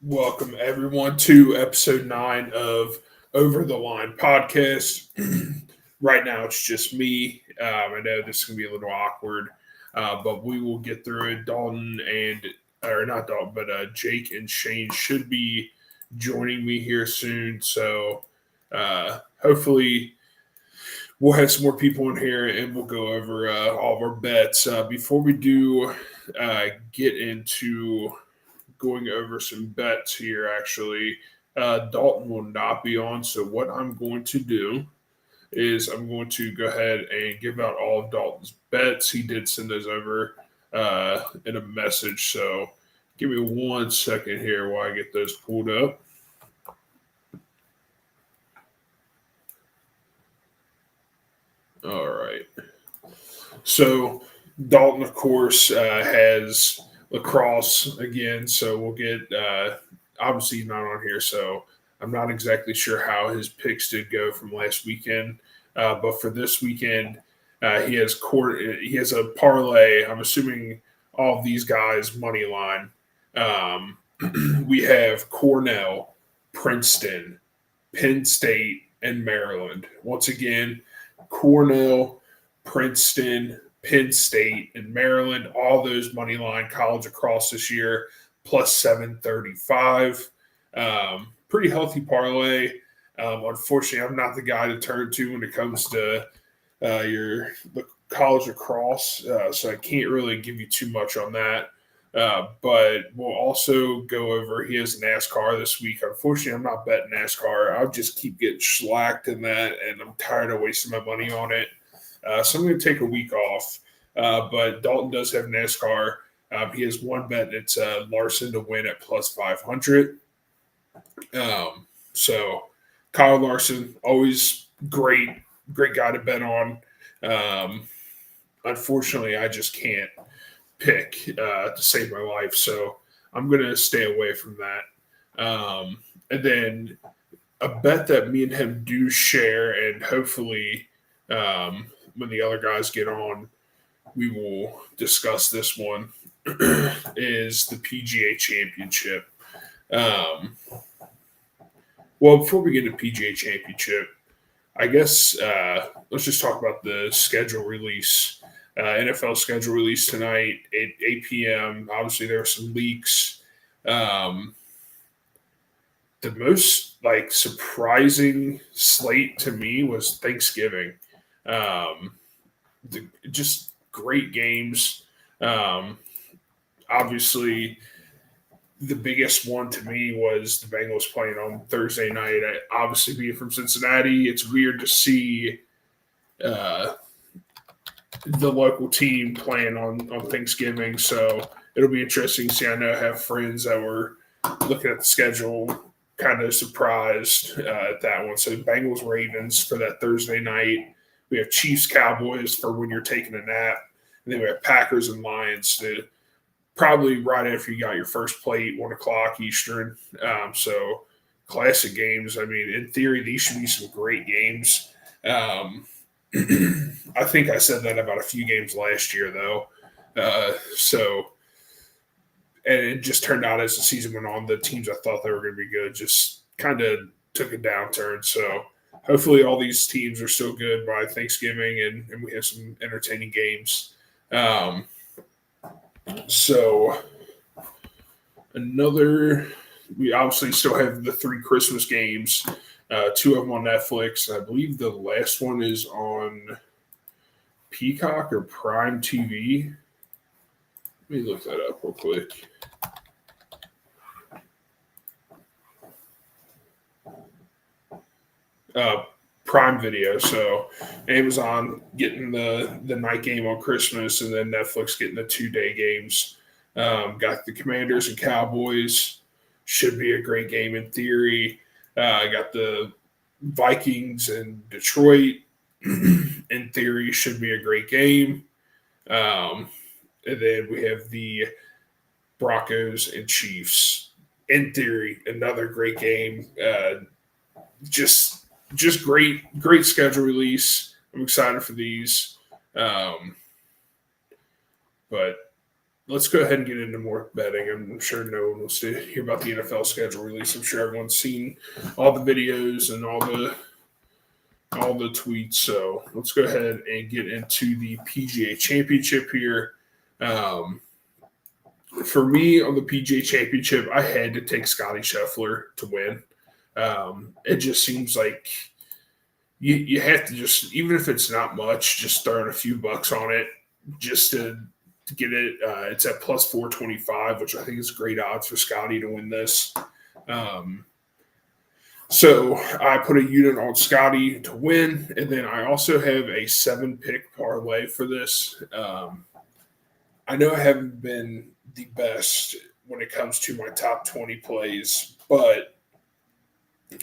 Welcome everyone to Ep.9 of Over the Line podcast. Right now it's just me. I know this is going to be a little awkward, but we will get through it. Jake and Shane should be joining me here soon. So hopefully we'll have some more people in here and we'll go over all of our bets. Before we do get into going over some bets here, actually. Dalton will not be on, so what I'm going to do is I'm going to go ahead and give out all of Dalton's bets. He did send those over in a message, so give me 1 second here while I get those pulled up. All right. So Dalton, of course, has lacrosse again, so we'll get obviously he's not on here, so I'm not exactly sure how his picks did go from last weekend. But for this weekend, he has a parlay. I'm assuming all of these guys money line. We have Cornell, Princeton, Penn State, and Maryland. Once again, Cornell, Princeton, Penn State, and Maryland, all those money line college across this year, plus 735. Pretty healthy parlay. Unfortunately, I'm not the guy to turn to when it comes to the college lacrosse, so I can't really give you too much on that. But we'll also go over, he has NASCAR this week. Unfortunately, I'm not betting NASCAR. I'll just keep getting shellacked in that, and I'm tired of wasting my money on it. So I'm going to take a week off. But Dalton does have NASCAR. He has one bet, and it's Larson to win at plus 500. So Kyle Larson, always great guy to bet on. Unfortunately, I just can't pick to save my life, so I'm going to stay away from that. And then a bet that me and him do share, and hopefully when the other guys get on, we will discuss this one, is the PGA Championship. Well, before we get into PGA Championship, I guess let's just talk about the schedule release. NFL schedule release tonight at 8 p.m. Obviously, there were some leaks. The most surprising slate to me was Thanksgiving. Just great games. Obviously, the biggest one to me was the Bengals playing on Thursday night. Obviously, being from Cincinnati, it's weird to see the local team playing on Thanksgiving. So it'll be interesting to see. I know I have friends that were looking at the schedule, kind of surprised at that one. So Bengals Ravens for that Thursday night. We have Chiefs Cowboys for when you're taking a nap. And then we have Packers and Lions to probably right after you got your first plate, 1 o'clock Eastern. So classic games. I mean, in theory, these should be some great games. I think I said that about a few games last year, though. And it just turned out as the season went on, the teams I thought they were going to be good just kind of took a downturn. So hopefully all these teams are still good by Thanksgiving and we have some entertaining games. So we obviously still have the 3 Christmas games, 2 of them on Netflix. I believe the last one is on Peacock or Prime TV. Let me look that up real quick. Prime Video. So Amazon getting the night game on Christmas, and then Netflix getting the 2-day games. Got the Commanders and Cowboys. Should be a great game in theory. Got the Vikings and Detroit. In theory, should be a great game. And then we have the Broncos and Chiefs. In theory, another great game. Just great schedule release. I'm excited for these. But let's go ahead and get into more betting. I'm sure no one wants to hear about the NFL schedule release. I'm sure everyone's seen all the videos and all the tweets. So let's go ahead and get into the PGA Championship here. Um, for me on the PGA Championship, I had to take Scotty Scheffler to win. It just seems like you have to just, even if it's not much, just throw in a few bucks on it just to get it. It's at plus 425, which I think is great odds for Scotty to win this. Um, so I put a unit on Scotty to win, and then I also have a 7-pick parlay for this. I know I haven't been the best when it comes to my top 20 plays, but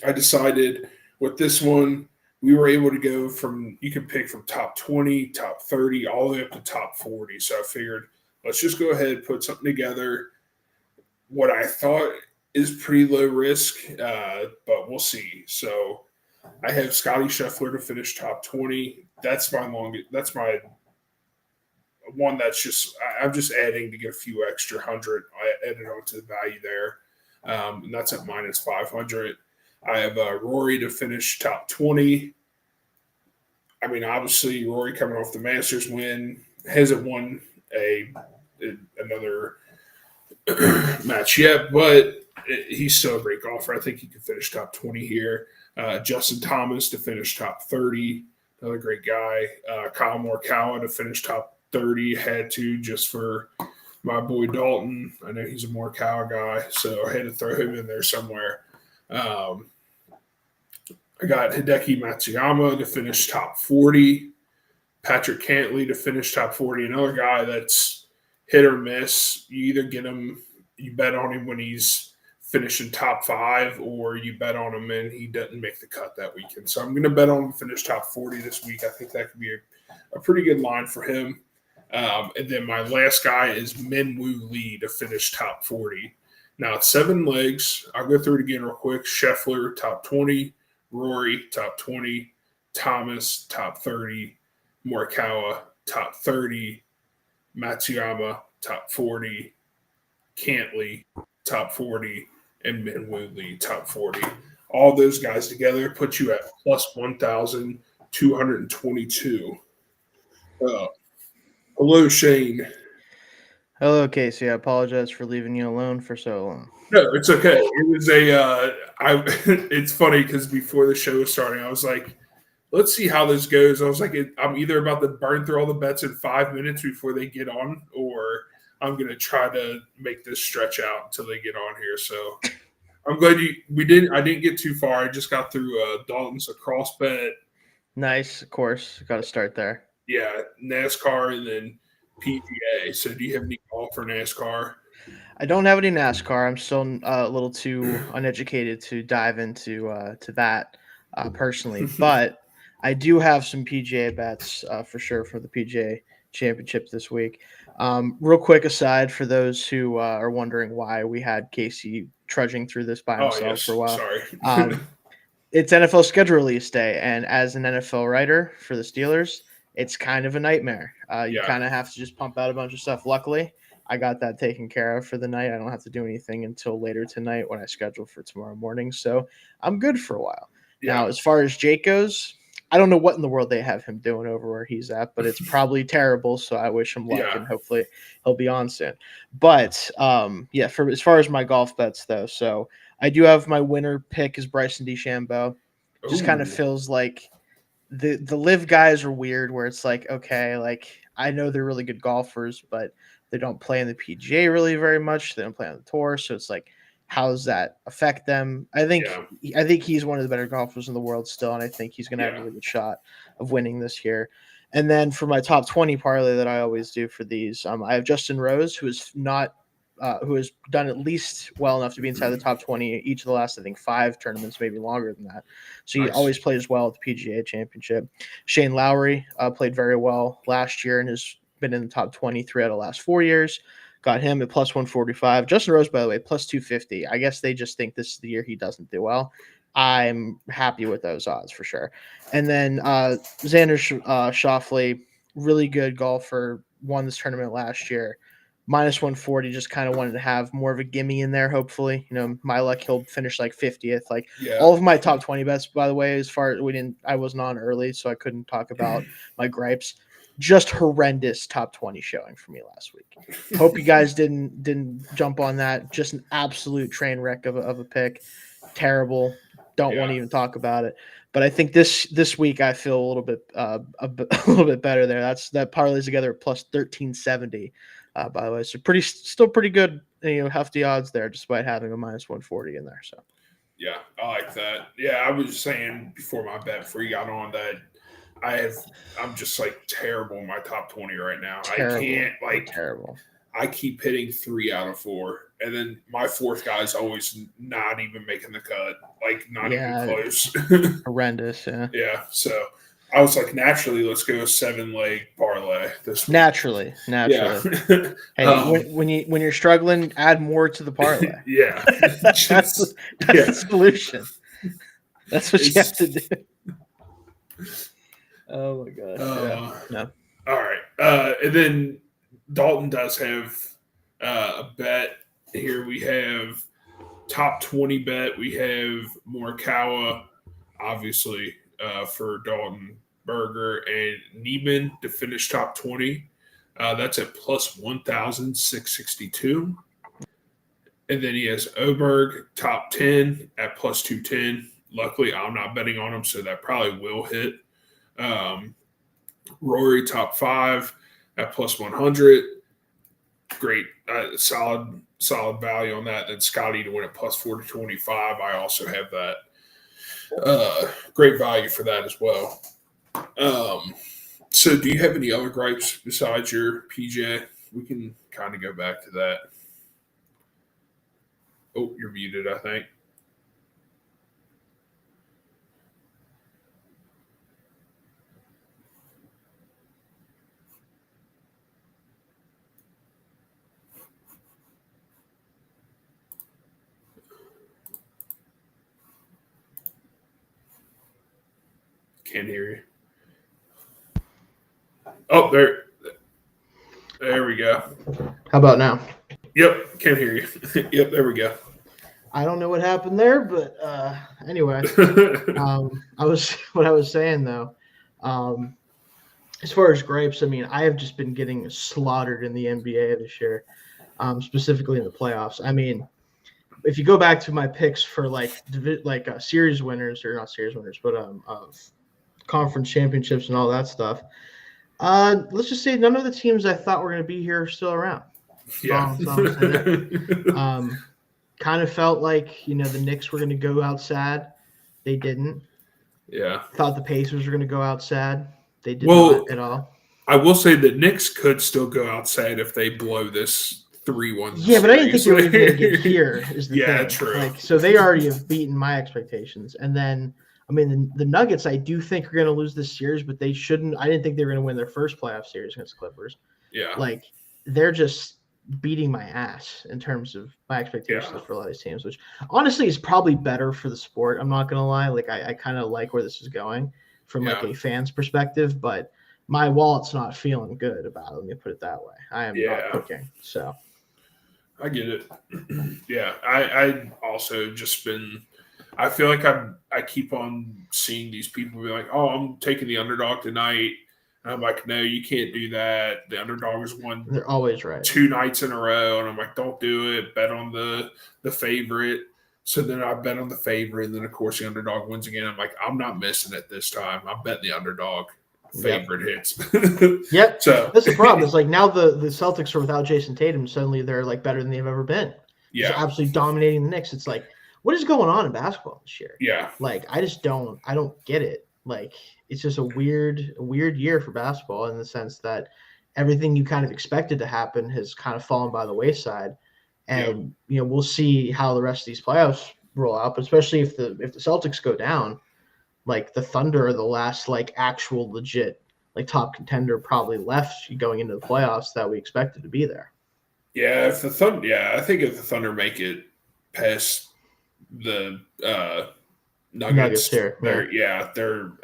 I decided with this one, we were able to go from, you can pick from top 20, top 30, all the way up to top 40. So I figured, let's just go ahead and put something together. What I thought is pretty low risk, but we'll see. So I have Scotty Scheffler to finish top 20. That's my one that's just, I'm just adding to get a few extra 100. I added on to the value there. And that's at minus 500. I have Rory to finish top 20. I mean, obviously, Rory coming off the Masters win, hasn't won another match yet, but he's still a great golfer. I think he could finish top 20 here. Justin Thomas to finish top 30, another great guy. Kyle Morikawa to finish top 30, had to just for my boy Dalton. I know he's a Morikawa guy, so I had to throw him in there somewhere. I got Hideki Matsuyama to finish top 40. Patrick Cantley to finish top 40. Another guy that's hit or miss. You either get him, you bet on him when he's finishing top 5, or you bet on him and he doesn't make the cut that weekend. So I'm going to bet on him to finish top 40 this week. I think that could be a pretty good line for him. And then my last guy is Min-Woo Lee to finish top 40. Now it's 7 legs. I'll go through it again real quick. Scheffler, top 20. Rory, top 20. Thomas, top 30. Morikawa, top 30. Matsuyama, top 40. Cantley, top 40. And Min-Woo Lee, top 40. All those guys together put you at plus 1,222. Hello, Shane. Hello, Casey. I apologize for leaving you alone for so long. No, it's okay. It was it's funny because before the show was starting, I was like, let's see how this goes. I was like, I'm either about to burn through all the bets in 5 minutes before they get on, or I'm going to try to make this stretch out until they get on here. So I'm glad I didn't get too far. I just got through Dalton's lacrosse bet. Nice, of course. Got to start there. Yeah, NASCAR and then PGA. So do you have any golf for NASCAR? I don't have any NASCAR. I'm still a little too uneducated to dive into to that personally, but I do have some PGA bets for sure for the PGA Championship this week. Real quick aside for those who are wondering why we had Casey trudging through this by Oh, himself yes. for a while. Sorry. It's NFL schedule release day, and as an NFL writer for the Steelers, it's kind of a nightmare. You kind of have to just pump out a bunch of stuff. Luckily, I got that taken care of for the night. I don't have to do anything until later tonight when I schedule for tomorrow morning. So I'm good for a while. Yeah. Now, as far as Jake goes, I don't know what in the world they have him doing over where he's at, but it's probably terrible. So I wish him luck, and hopefully he'll be on soon. But yeah, for as far as my golf bets though, so I do have my winner pick is Bryson DeChambeau. Just kind of feels like the live guys are weird, where it's like, okay, like I know they're really good golfers, but they don't play in the PGA really very much. They don't play on the tour, so it's like, how does that affect them? I think he's one of the better golfers in the world still, and I think he's going to have a really good shot of winning this year. And then for my top 20 parlay that I always do for these, I have Justin Rose, who is not who has done at least well enough to be inside the top 20 each of the last, I think, 5 tournaments, maybe longer than that. So he always plays well at the PGA Championship. Shane Lowry played very well last year and has been in the top 23 out of the last 4 years. Got him at plus 145. Justin Rose, by the way, plus 250. I guess they just think this is the year he doesn't do well. I'm happy with those odds for sure. And then Xander Schauffele, really good golfer, won this tournament last year. minus 140. Just kind of wanted to have more of a gimme in there. Hopefully, my luck, he'll finish like 50th. Like all of my top 20 bets, by the way, as far as I wasn't on early, so I couldn't talk about my gripes. Just horrendous top 20 showing for me last week. Hope you guys didn't jump on that. Just an absolute train wreck of a pick. Terrible. Don't want to even talk about it. But I think this week I feel a little bit little bit better there. That parlays together at plus 1370. By the way, so still pretty good. Hefty odds there, despite having a minus 140 in there. So. Yeah, I like that. Yeah, I was saying before my bet, before you got on, that I'm just like terrible in my top 20 right now. Terrible. I can't terrible. I keep hitting 3 out of 4, and then my fourth guy's always not even making the cut, like not even close. Horrendous, yeah. Yeah, so I was like, naturally, let's go a 7-leg parlay this week. Naturally. Yeah. Hey, when you're struggling, add more to the parlay. Yeah, that's the solution. That's what you have to do. Oh my gosh! No. All right, and then Dalton does have a bet here. We have top 20 bet. We have Morikawa, obviously, for Dalton, Berger, and Neiman to finish top 20. That's at plus 1,662. And then he has Oberg, top 10 at plus 210. Luckily, I'm not betting on him, so that probably will hit. Rory, top 5 at plus 100. Great, solid value on that. Then Scotty to win at plus 425. I also have that. Great value for that as well. So do you have any other gripes besides your PGA? We can kind of go back to that. Oh, you're muted, I think. Can't hear you. Oh, there we go. How about now? Yep, can't hear you. Yep, there we go. I don't know what happened there, but anyway, what I was saying though, as far as gripes, I mean, I have just been getting slaughtered in the NBA this year, specifically in the playoffs. I mean, if you go back to my picks for series winners, or not series winners, but of conference championships and all that stuff, let's just say none of the teams I thought were going to be here are still around. Yeah. Kind of felt like, the Knicks were going to go out sad. They didn't. Yeah. Thought the Pacers were going to go out sad. They did not at all. I will say the Knicks could still go out sad if they blow this 3-1. Yeah, but I didn't think they were even going to get here is the thing. Yeah, true. So they already have beaten my expectations. And then, I mean, the Nuggets, I do think are going to lose this series, but they shouldn't. I didn't think they were going to win their first playoff series against the Clippers. Yeah. They're just beating my ass in terms of my expectations for a lot of these teams, which honestly is probably better for the sport. I'm not going to lie. I kind of like where this is going from a fan's perspective, but my wallet's not feeling good about it. Let me put it that way. I am not cooking. So I get it. Yeah. I also just I feel like I keep on seeing these people be like, oh, I'm taking the underdog tonight. And I'm like, no, you can't do that. The underdog has won. They're always right 2 nights in a row. And I'm like, don't do it. Bet on the favorite. So then I bet on the favorite. And then, of course, the underdog wins again. I'm like, I'm not missing it this time. I'm betting the underdog. Favorite hits. Yep. So that's the problem. It's like now the Celtics are without Jason Tatum. Suddenly they're better than they've ever been. Yeah. Just absolutely dominating the Knicks. It's like, what is going on in basketball this year? Yeah. I don't get it. It's just a weird year for basketball in the sense that everything you kind of expected to happen has kind of fallen by the wayside. And, we'll see how the rest of these playoffs roll out, but especially if the Celtics go down, the Thunder are the last actual legit top contender probably left going into the playoffs that we expected to be there. Yeah, I think if the Thunder make it past the Nuggets here, they're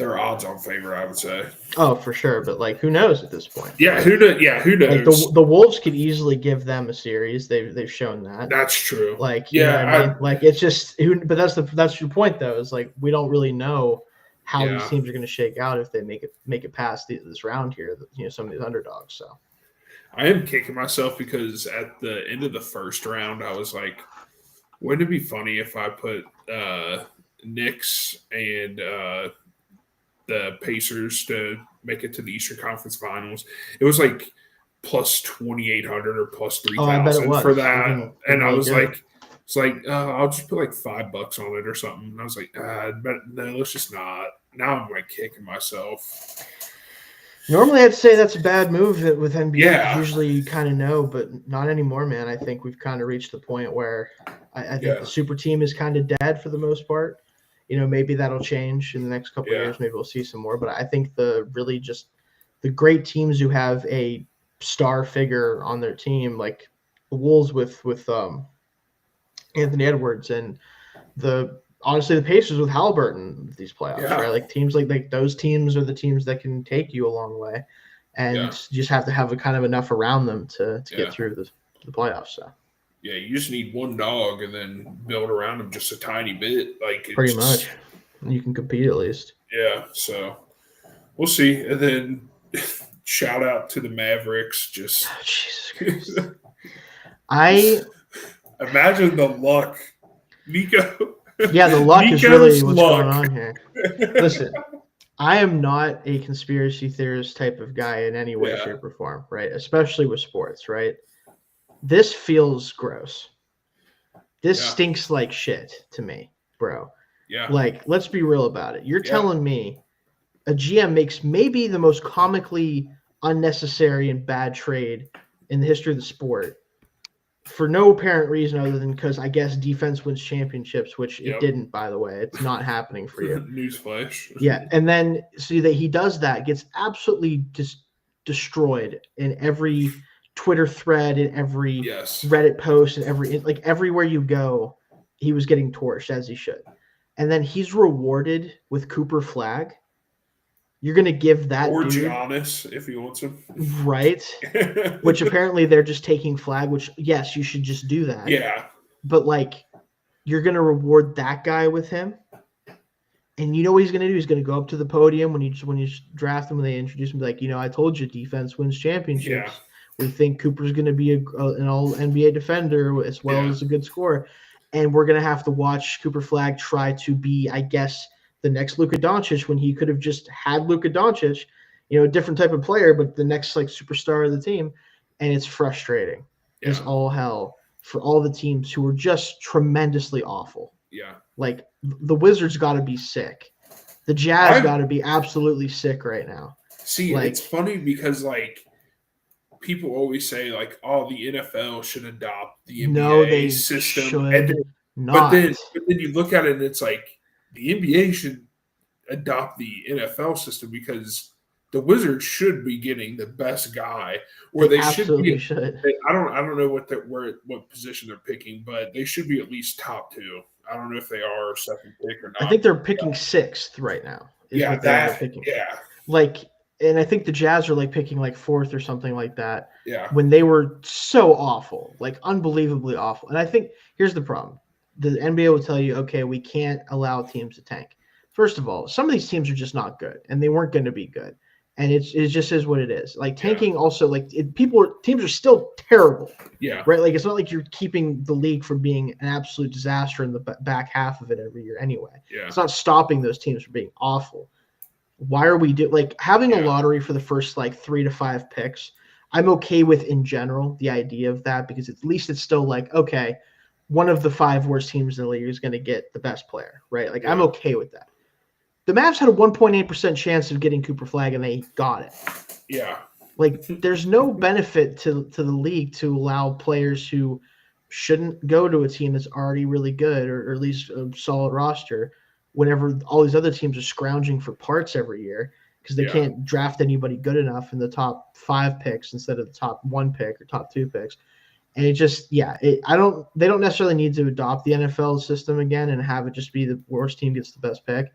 They're odds-on favorite, I would say. Oh, for sure. But like, who knows at this point? Yeah, like, who knows? Yeah, who knows? Like the Wolves could easily give them a series. They've shown that. That's true. Like, you know what I mean? Like, it's just but that's your point though. Is like we don't really know how these teams are going to shake out if they make it past this round here. You know, some of these underdogs. So I am kicking myself because at the end of the first round, I was like, wouldn't it be funny if I put Knicks and the Pacers to make it to the Eastern Conference Finals? It was like plus 2,800 or plus 3,000 for that, and I was like, it's like I'll just put like $5 on it or something. And I was like, but no, let's just not. Now I'm like kicking myself. Normally, I'd say that's a bad move with NBA. Yeah. Usually, you kind of know, but not anymore, man. I think we've kind of reached the point where I think the super team is kind of dead for the most part. You know, maybe that'll change in the next couple of years. Maybe we'll see some more. But I think the great teams who have a star figure on their team, like the Wolves with Anthony Edwards, and honestly the Pacers with Halliburton with these playoffs, right? Like teams like those teams are the teams that can take you a long way, and you just have to have a kind of enough around them to get through the playoffs. So yeah, you just need one dog and then build around them just a tiny bit. Like pretty much, you can compete at least. Yeah, so we'll see, and then. Shout out to the Mavericks. Just Jesus Christ. I imagine the luck, Nico. Yeah, the luck is really what's going on here. Listen, I am not a conspiracy theorist type of guy in any way, shape, or form, right? Especially with sports, right? This feels gross. This stinks like shit to me, bro. Yeah. Like, let's be real about it. You're telling me a GM makes maybe the most comically unnecessary and bad trade in the history of the sport for no apparent reason other than because I guess defense wins championships, which it didn't, by the way. It's not happening for you. Newsflash. Yeah, and then see that he does that, gets absolutely just destroyed in every Twitter thread, in every Reddit post, and everywhere you go, he was getting torched as he should. And then he's rewarded with Cooper Flag. You're going to give that or dude, Giannis if he wants him. Right. Which apparently they're just taking Flag, which, yes, you should just do that. Yeah. But, like, you're going to reward that guy with him. And you know what he's going to do? He's going to go up to the podium when you draft him and they introduce him, be like, I told you defense wins championships. Yeah. We think Cooper's going to be an all-NBA defender as well as a good scorer. And we're going to have to watch Cooper Flag try to be, I guess, the next Luka Doncic when he could have just had Luka Doncic, a different type of player, but the next superstar of the team. And it's frustrating. Yeah. It's all hell for all the teams who are just tremendously awful. Yeah. Like the Wizards got to be sick. The Jazz got to be absolutely sick right now. See, it's funny because people always say the NFL should adopt the NBA system. But then you look at it and it's like, the NBA should adopt the NFL system because the Wizards should be getting the best guy, or they should be. I don't know what position they're picking, but they should be at least top 2. I don't know if they are second pick or not. I think they're picking 6th right now. They're picking. Yeah. And I think the Jazz are picking 4th or something like that. Yeah. When they were so awful, unbelievably awful. And I think here's the problem. The NBA will tell you, okay, we can't allow teams to tank. First of all, some of these teams are just not good, and they weren't going to be good. And it just is what it is. Tanking also, teams are still terrible. Yeah. Right? It's not like you're keeping the league from being an absolute disaster in the back half of it every year anyway. Yeah. It's not stopping those teams from being awful. Why are we having a lottery for the first 3 to 5 picks? I'm okay with in general the idea of that because at least it's still okay, one of the 5 worst teams in the league is going to get the best player, right? I'm okay with that. The Mavs had a 1.8% chance of getting Cooper Flag, and they got it. Yeah. There's no benefit to the league to allow players who shouldn't go to a team that's already really good or at least a solid roster whenever all these other teams are scrounging for parts every year because they can't draft anybody good enough in the top 5 picks instead of the top 1 pick or top 2 picks. And it just, they don't necessarily need to adopt the NFL system again and have it just be the worst team gets the best pick.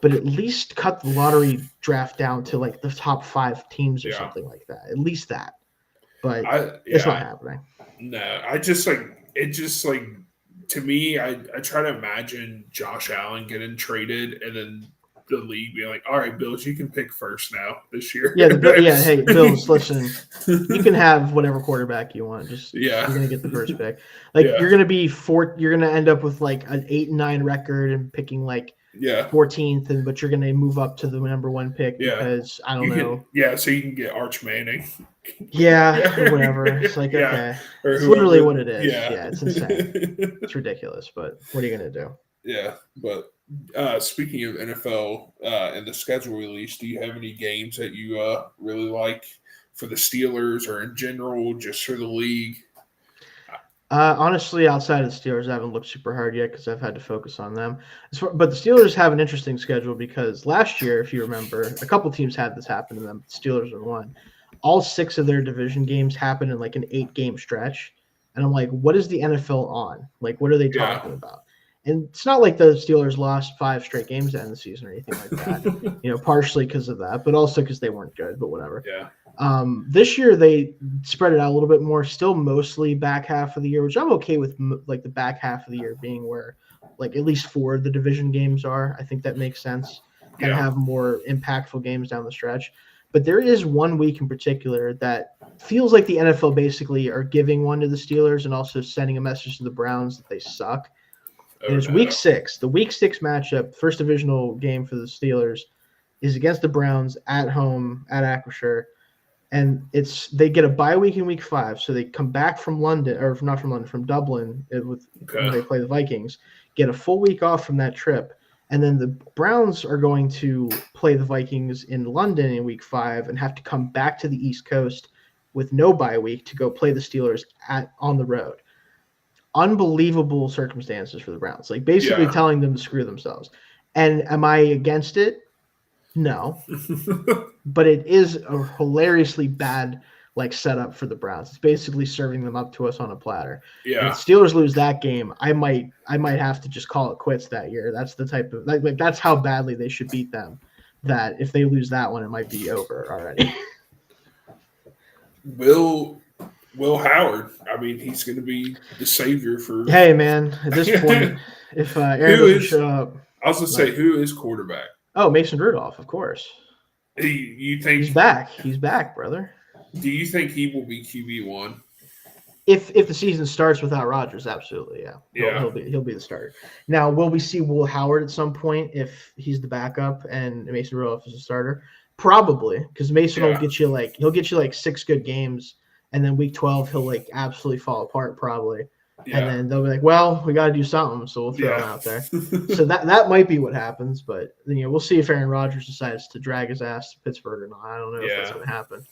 but at least cut the lottery draft down to like the top 5 teams or Yeah. something like that. At least that. But I it's not yeah. happening. No, I just like it. Just like to me, I try to imagine Josh Allen getting traded, and then the league being like, "All right, Bills, you can pick first now this year." Yeah, hey, Bills, listen. You can have whatever quarterback you want. Just Yeah. you're gonna get the first pick. Like Yeah. you're gonna be you're gonna end up with like an 8-9 record and picking like Yeah. 14th, but you're gonna move up to the number 1 pick Yeah. because I don't You know. can, yeah, so you can get Arch Manning. Yeah, or whatever. It's like Yeah. okay, Or it's whoever. literally what it is. Yeah. Yeah, it's insane. It's ridiculous, but what are you gonna do? Yeah, but speaking of NFL and the schedule release, do you have any games that you really like for the Steelers or in general, just for the league? Honestly, outside of the Steelers, I haven't looked super hard yet because I've had to focus on them. But the Steelers have an interesting schedule because last year, if you remember, a couple teams had this happen to them. The Steelers were one. All 6 of their division games happened in like an 8-game stretch, and I'm like, what is the NFL on? Like, what are they talking about? And it's not like the Steelers lost 5 straight games to end the season or anything like that. Partially because of that, but also because they weren't good. But whatever. Yeah. This year they spread it out a little bit more, still mostly back half of the year, which I'm okay with, like the back half of the year being where like at least 4 of the division games are. I think that makes sense. Kind of have more impactful games down the stretch. But there is one week in particular that feels like the NFL basically are giving one to the Steelers and also sending a message to the Browns that they suck. And it's week 6. The week 6 matchup, first divisional game for the Steelers, is against the Browns at home at Acrisure. And they get a bye week in week 5, so they come back from London, or not from London, from Dublin when they play the Vikings, get a full week off from that trip, and then the Browns are going to play the Vikings in London in week 5 and have to come back to the East Coast with no bye week to go play the Steelers on the road. Unbelievable circumstances for the Browns, like basically telling them to screw themselves. And am I against it? No. But it is a hilariously bad like setup for the Browns. It's basically serving them up to us on a platter. Yeah. And if Steelers lose that game, I might have to just call it quits that year. That's the type of like that's how badly they should beat them. That if they lose that one, it might be over already. Will Howard? I mean, he's going to be the savior for. Hey man, at this point, if Aaron doesn't show up, I was going to say, who is quarterback? Oh, Mason Rudolph, of course. You think he's back? He's back, brother. Do you think he will be QB1? If the season starts without Rodgers, absolutely, yeah. He'll be the starter. Now, will we see Will Howard at some point if he's the backup and Mason Rudolph is the starter? Probably, because Mason will get you like 6 good games, and then week 12 he'll like absolutely fall apart probably. Yeah. And then they'll be like, well, we got to do something, so we'll throw him out there. So that might be what happens, but we'll see if Aaron Rodgers decides to drag his ass to Pittsburgh or not. I don't know if that's going to happen.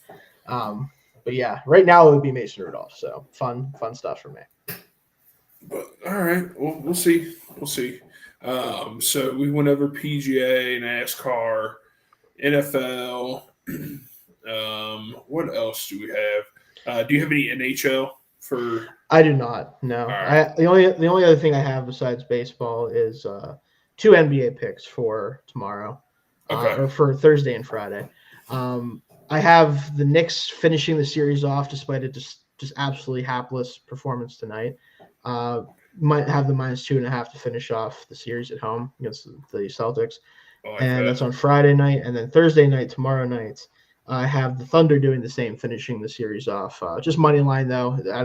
But yeah, right now it would be Mason Rudolph. So fun stuff for me. But all right, we'll see. So we went over PGA, NASCAR, NFL. What else do we have? Do you have any NHL for? I do not. No. Right. The only other thing I have besides baseball is 2 NBA picks for tomorrow, or for Thursday and Friday. I have the Knicks finishing the series off despite a just absolutely hapless performance tonight. Might have the -2.5 to finish off the series at home against the Celtics, that's on Friday night, and then Thursday night, tomorrow night. I have the Thunder doing the same, finishing the series off. Just money line though. I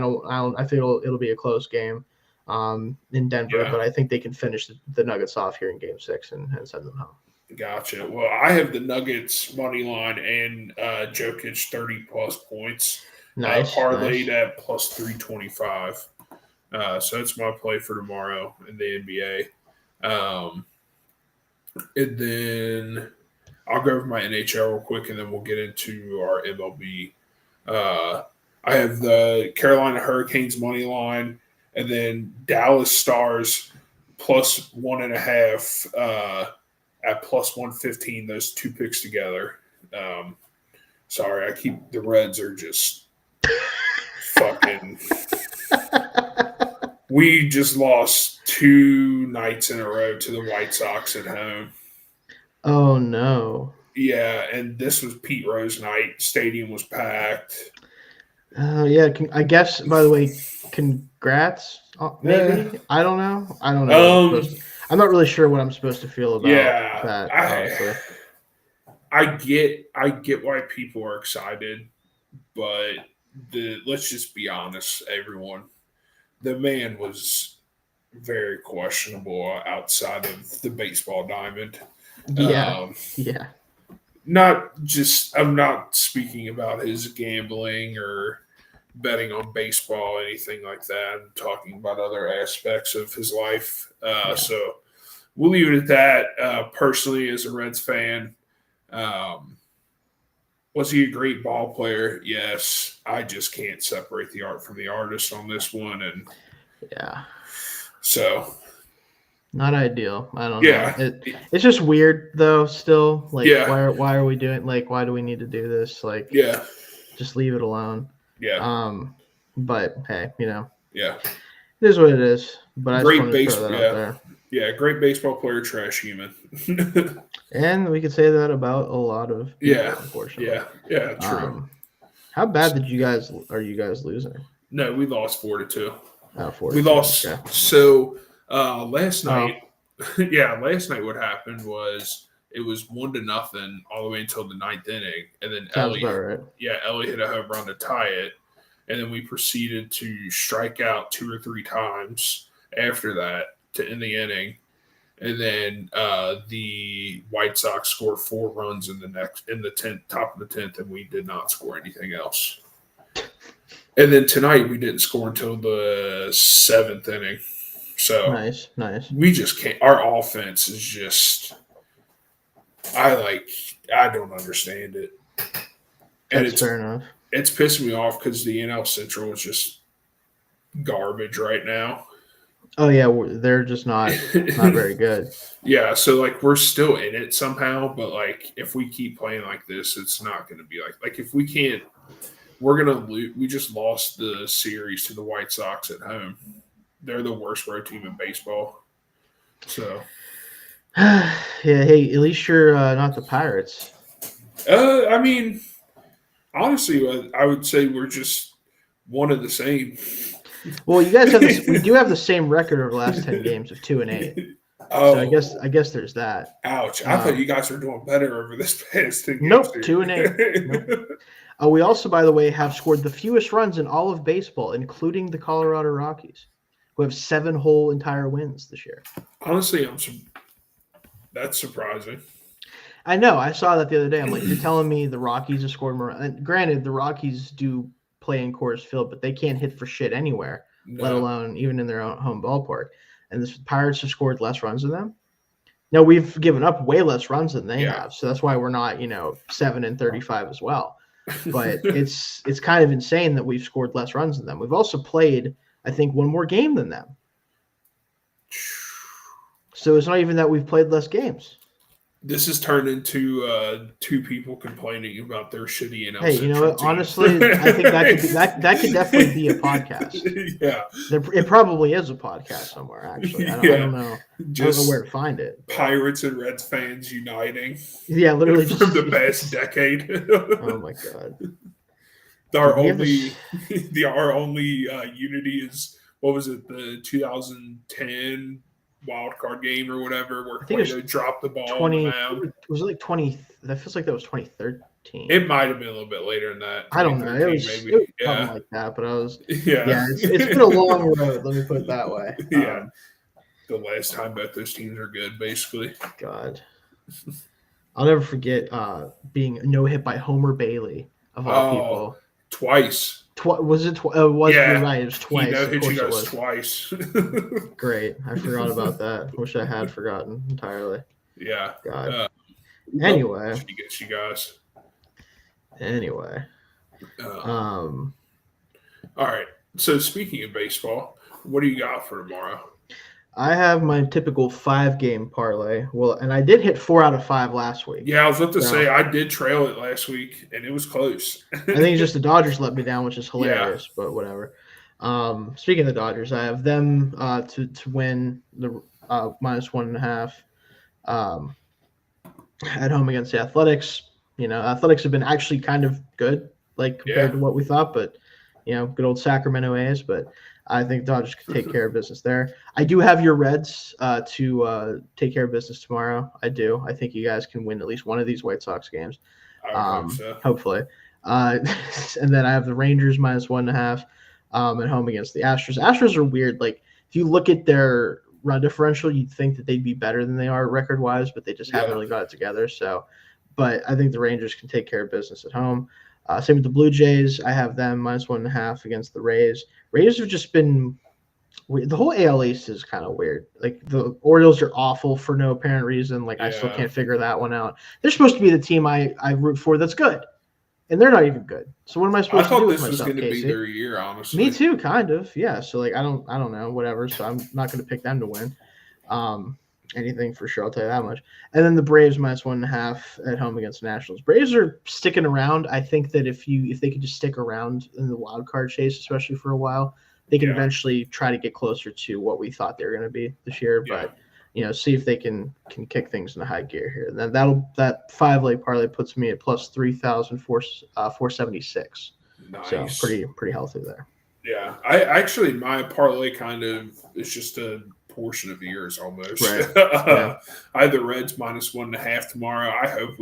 think it'll be a close game in Denver, but I think they can finish the Nuggets off here in Game 6 and send them home. Gotcha. Well, I have the Nuggets money line and Jokic 30+ points. Nice. Parlayed at +325. So that's my play for tomorrow in the NBA. And then I'll go over my NHL real quick, and then we'll get into our MLB. I have the Carolina Hurricanes money line, and then Dallas Stars +1.5 at +115. Those 2 picks together. Sorry, the Reds are just fucking. We just lost 2 nights in a row to the White Sox at home. Oh no. Yeah, and this was Pete Rose night. Stadium was packed. Yeah. I guess. By the way, congrats. Eh, Maybe I don't know. I don't know what I'm um, supposed to. I'm not really sure what I'm supposed to feel about yeah, that. I Honestly. I get why people are excited, but let's just be honest, everyone. The man was very questionable outside of the baseball diamond. Yeah. Um, Yeah. not just I'm not speaking about his gambling or betting on baseball, anything like that. I'm talking about other aspects of his life. Yeah. So we'll leave it at that. Personally, as a Reds fan, um, was he a great ball player? Yes. I just can't separate the art from the artist on this one, and Yeah. so Not ideal. I don't know. yeah, It's just weird though. Still, like, yeah, why are we doing? Like, why do we need to do this? Like, yeah, just leave it alone. yeah, Um, but hey, yeah. it is what it is. But I just Great wanted to throw base, that out yeah, there. yeah. Great baseball player, trash human. And we could say that about a lot of Yeah, people, unfortunately. yeah, yeah. True. Um, how bad did you guys are you guys losing? No, we lost 4-2. Oh, We 42. Okay. lost. So last night, Oh, yeah, last night what happened was it was 1-0 all the way until the ninth inning, and then sounds about right. Ellie hit a home run to tie it, and then we proceeded to strike out 2 or 3 times after that to end the inning, and then the White Sox scored 4 runs in the top of the 10th, and we did not score anything else. And then tonight we didn't score until the 7th inning. So Nice, nice. we just can't. Our offense is just. I don't understand it, and That's fair enough. it's pissing me off because the NL Central is just garbage right now. Oh yeah, they're just not very good. Yeah, so like we're still in it somehow, but like if we keep playing like this, it's not going to be like if we can't, we're gonna lose. We just lost the series to the White Sox at home. They're the worst road team in baseball. So Yeah, hey, at least you're not the Pirates. I mean, honestly, I would say we're just one of the same. Well, you guys have this. We do have the same record over the last 10 games of 2-8. So I Oh, guess there's that. ouch! I thought you guys were doing better over this past 2 games. Nope, 2-8. Nope. We also, by the way, have scored the fewest runs in all of baseball, including the Colorado Rockies, who have 7 whole entire wins this year. Honestly, that's surprising. I know. I saw that the other day. I'm like, you're telling me the Rockies have scored more? And granted, the Rockies do play in Coors Field, but they can't hit for shit anywhere, let No. alone even in their own home ballpark. And the Pirates have scored less runs than them. No, we've given up way less runs than they have, so that's why we're not, 7-35 as well. But it's kind of insane that we've scored less runs than them. We've also played, I think, one more game than them. So it's not even that we've played less games. This has turned into 2 people complaining about their shitty NL Hey, you know what? Honestly, I think that could definitely be a podcast. Yeah, it probably is a podcast somewhere. Actually, I don't know. Just I don't know where to find it. Pirates and Reds fans uniting. Yeah, literally from the past decade. Oh my god. Our only unity is what was it, the 2010 wild card game or whatever where Cueto dropped the ball on the mound. Was it like 20? That feels like that was 2013. It might have been a little bit later than that. I don't know. It was something like that, but it's been a long road. Let me put it that way. Yeah. The last time both those teams are good, basically. God. I'll never forget being no hit by Homer Bailey of all people. Twice. Was it? You're right. It was twice. He no-hit you guys twice. Great. I forgot about that. Wish I had forgotten entirely. Yeah. God. Anyway. Get you guys. Anyway. All right. So speaking of baseball, what do you got for tomorrow? I have my typical 5-game parlay. Well, and I did hit 4 out of 5 last week. Yeah, I was about to say I did trail it last week, and it was close. I think it's just the Dodgers let me down, which is hilarious, but whatever. Speaking of the Dodgers, I have them to win the -1.5. at home against the Athletics. Athletics have been actually kind of good, like compared to what we thought, but good old Sacramento A's. But I think Dodgers could take care of business there. I do have your Reds to take care of business tomorrow. I do. I think you guys can win at least one of these White Sox games. I would hope so. Hopefully. And then I have the Rangers -1.5 at home against the Astros. Astros are weird. Like, if you look at their run differential, you'd think that they'd be better than they are record-wise, but they just haven't really got it together. So, but I think the Rangers can take care of business at home. Same with the Blue Jays. I have them -1.5 against the Rays. Rays have just been weird. The whole AL East is kind of weird. Like, the Orioles are awful for no apparent reason. Like, I still can't figure that one out. They're supposed to be the team I root for that's good, and they're not even good. So what am I supposed to do with myself, I thought this was going to be their year, honestly. Me too, kind of. Yeah. So like, I don't know, whatever. So I'm not going to pick them to win. Anything for sure. I'll tell you that much. And then the Braves -1.5 at home against the Nationals. Braves are sticking around. I think that if they could just stick around in the wild card chase, especially for a while, they can eventually try to get closer to what we thought they were going to be this year. But see if they can kick things into high gear here. And then that 5-leg parlay puts me at plus 3,476. Nice. So pretty healthy there. Yeah, my parlay kind of is just a portion of yours almost. Right. I have the Reds -1.5 tomorrow. I hope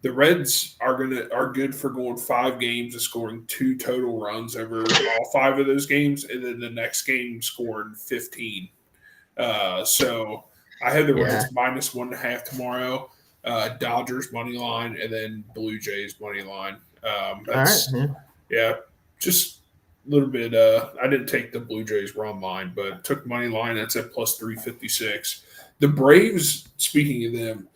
the Reds are good for going 5 games and scoring 2 total runs over all 5 of those games, and then the next game scoring 15. So I have the Reds -1.5 tomorrow. Dodgers money line, and then Blue Jays money line. Just a little bit. I didn't take the Blue Jays run line, but took money line. That's at plus 356. The Braves. Speaking of them,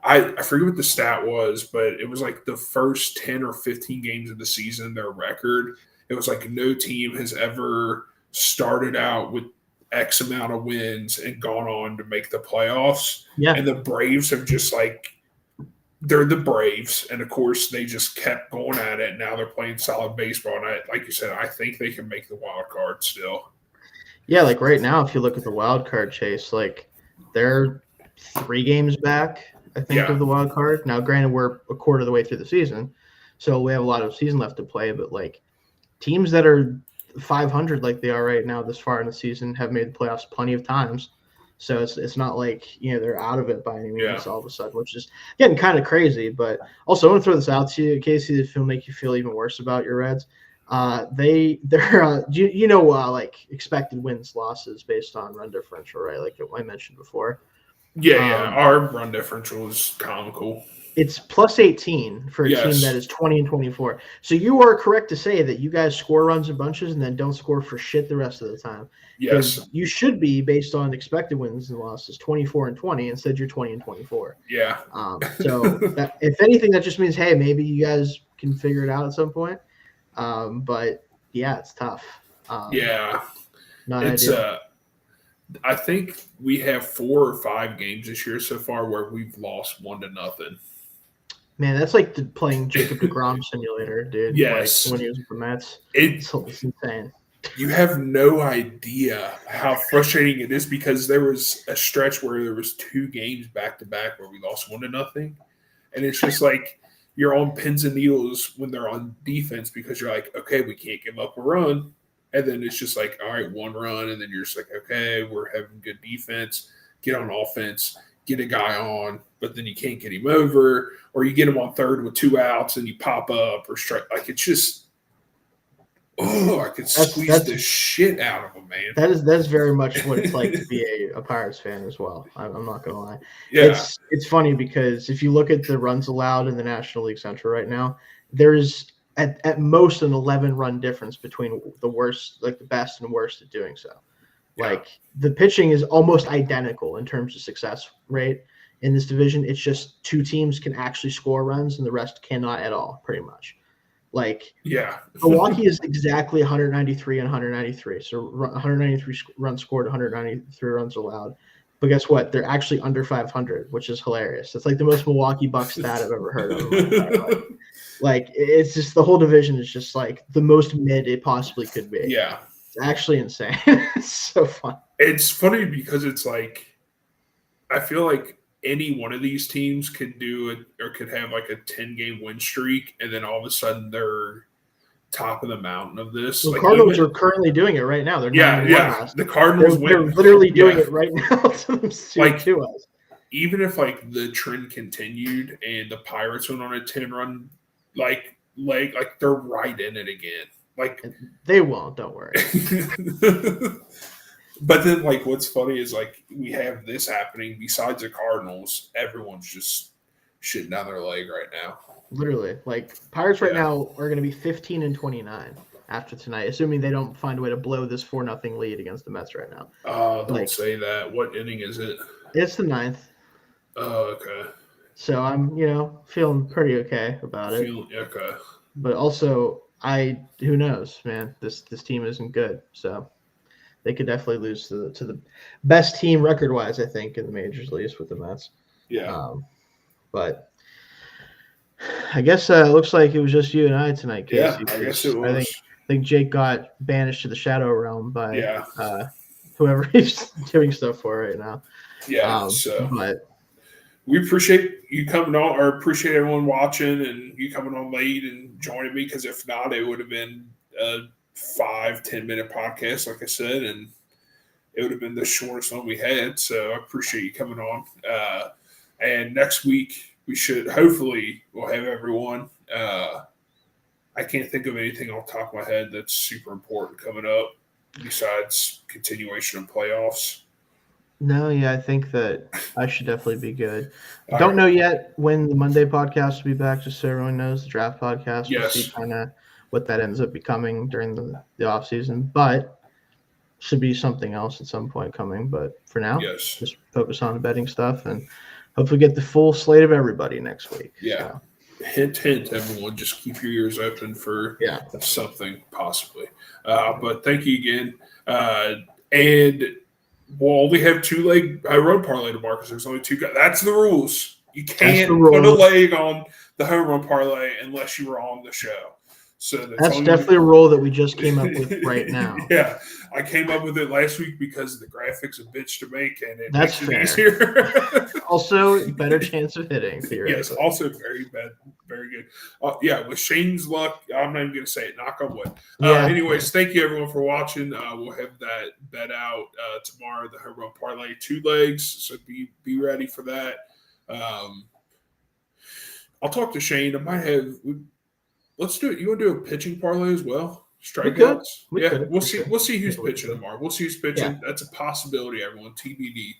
I forget what the stat was, but it was like the first 10 or 15 games of the season, their record. It was like no team has ever started out with X amount of wins and gone on to make the playoffs. Yeah. And the Braves have just they're the Braves. And of course they just kept going at it. Now they're playing solid baseball. And like you said, I think they can make the wild card still. Yeah. Like right now, if you look at the wild card chase, like they're 3 games back, I think, of the wild card. Now, granted, we're a quarter of the way through the season, so we have a lot of season left to play. But like teams that are 500 like they are right now this far in the season have made the playoffs plenty of times. So it's not like they're out of it by any means all of a sudden, which is getting kind of crazy. But also, I want to throw this out to you, Casey, if it'll make you feel even worse about your Reds. They're like expected wins losses based on run differential, right? Like I mentioned before. Our run differential is comical. It's plus 18 for a team that is 20-24. So you are correct to say that you guys score runs in bunches and then don't score for shit the rest of the time. Yes. You should be, based on expected wins and losses, 24-20. Instead, you're 20-24. Yeah. So if anything, that just means, hey, maybe you guys can figure it out at some point. But yeah, it's tough. Not ideal. I think we have 4 or 5 games this year so far where we've lost 1-0. Man, that's like playing Jacob DeGrom simulator, dude. Yes. Like when he was with the Mets. It's insane. You have no idea how frustrating it is because there was a stretch where there was 2 games back-to-back where we lost 1-0. And it's just like you're on pins and needles when they're on defense because you're like, okay, we can't give up a run. And then it's just like, all right, 1 run. And then you're just like, okay, we're having good defense. Get on offense. Get a guy on. But then you can't get him over. Or you get him on third with 2 outs and you pop up or strike. Like, it's just, I could squeeze the shit out of him, man. That's very much what it's like to be a Pirates fan as well. I'm not going to lie. Yeah. It's funny because if you look at the runs allowed in the National League Central right now, there's – at most an 11-run difference between the worst, like the best and worst at doing so. Like the pitching is almost identical in terms of success rate in this division. It's just 2 teams can actually score runs and the rest cannot at all, pretty much. Like Milwaukee is exactly 193 and 193. So 193 runs scored, 193 runs allowed. But guess what? They're actually under 500, which is hilarious. It's like the most Milwaukee Bucks stat I've ever heard of. Like, it's just the whole division is just like the most mid it possibly could be. Yeah. It's actually insane. It's so fun. It's funny because it's like, I feel like any one of these teams could do it or could have like a 10-game win streak, and then all of a sudden they're top of the mountain of this. The like Cardinals are currently doing it right now. They're 9-1. The Cardinals they're literally doing it right now to us. Even if like the trend continued and the Pirates went on a 10-run leg, like they're right in it again. Like they won't, don't worry. But then like what's funny is like we have this happening besides the Cardinals, everyone's just shitting down their leg right now. Literally. Like Pirates right now are gonna be 15-29 after tonight, assuming they don't find a way to blow this 4-0 lead against the Mets right now. Don't say that. What inning is it? It's the 9th. Oh, okay. So I'm, feeling pretty okay about it. Okay. But also, who knows, man? This team isn't good, so they could definitely lose to the best team record-wise, I think, in the majors, at least with the Mets. Yeah. But I guess it looks like it was just you and I tonight, Casey. Yeah, I guess it was. I think Jake got banished to the shadow realm by whoever he's doing stuff for right now. Yeah. But we appreciate you coming on, or appreciate everyone watching and you coming on late and joining me, because if not, it would have been a 5-10 minute podcast, like I said, and it would have been the shortest one we had. So I appreciate you coming on. And next week we should hopefully we'll have everyone. I can't think of anything off the top of my head that's super important coming up besides continuation of playoffs. No, yeah, I think that I should definitely be good. Don't know yet when the Monday podcast will be back, just so everyone knows, the draft podcast. Yes. We'll see kind of what that ends up becoming during the off season, but should be something else at some point coming. But for now, just focus on the betting stuff and hopefully get the full slate of everybody next week. Yeah. So. Hint, everyone, just keep your ears open for something possibly. But thank you again. And we'll only have 2-leg home run parlay tomorrow because there's only 2 guys. That's the rules. You can't put a leg on the home run parlay unless you were on the show. So that's definitely a rule that we just came up with right now. Yeah, I came up with it last week because the graphics a bitch to make, and it makes it easier. Also, better chance of hitting. Yes, also very good. With Shane's luck, I'm not even going to say it. Knock on wood. Anyways, thank you everyone for watching. We'll have that bet out tomorrow. The home run parlay 2 legs, so be ready for that. I'll talk to Shane. I might have. Let's do it. You want to do a pitching parlay as well? Strikeouts? We'll see who's pitching tomorrow. We'll see who's pitching. Yeah. That's a possibility, everyone. TBD.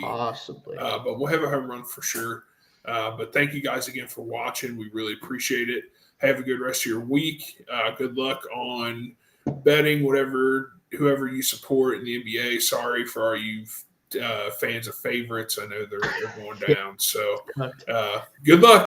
Possibly. But we'll have a home run for sure. But thank you guys again for watching. We really appreciate it. Have a good rest of your week. Good luck on betting whoever you support in the NBA. Sorry for all you fans of favorites. I know they're going down. So good luck.